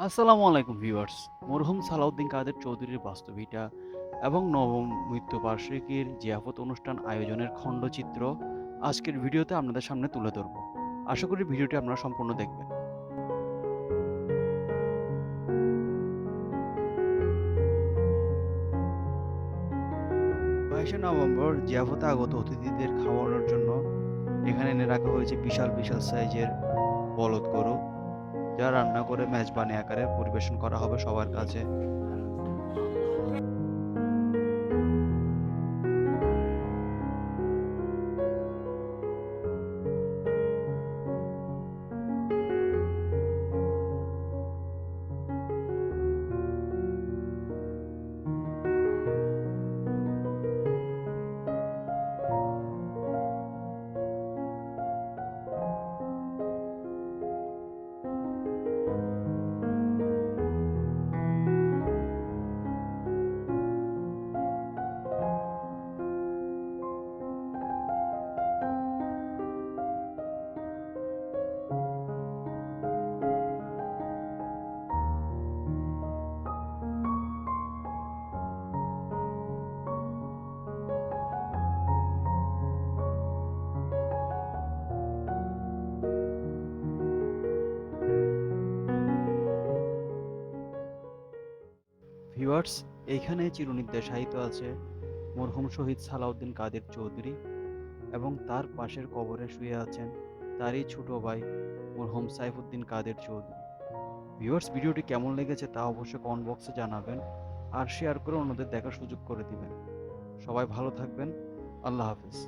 আসসালামু আলাইকুম ভিউয়ার্স। মরহুম সালাউদ্দিন কাদের চৌধুরীর বাস্তবিটা এবং নবম মৃত্যুবার্ষিকীর জিয়াফত অনুষ্ঠান আয়োজনের খণ্ডচিত্র আজকের ভিডিওতে আপনাদের সামনে তুলে ধরব। আশা করি ভিডিওটি আপনারা সম্পূর্ণ দেখবেন। 22শে নভেম্বর জিয়াফতে আগত অতিথিদের খাওয়ানোর জন্য এখানে এনে রাখা হয়েছে বিশাল বিশাল সাইজের বলদ গরু, যা রান্না করে মেজবানি আকারে পরিবেশন করা হবে সবার কাছে। ভিউয়ার্স, এইখানে চিরনির্দেশায়িত আছে মরহুম শহীদ সালাউদ্দিন কাদের চৌধুরী এবং তার পাশের কবরে শুয়ে আছেন তারই ছোট ভাই মরহুম সাইফুদ্দিন কাদের চৌধুরী। ভিউয়ার্স, ভিডিওটি কেমন লেগেছে তা অবশ্যই কমেন্ট বক্সে জানাবেন আর শেয়ার করে অন্যদের দেখার সুযোগ করে দিবেন। সবাই ভালো থাকবেন। আল্লাহ হাফেজ।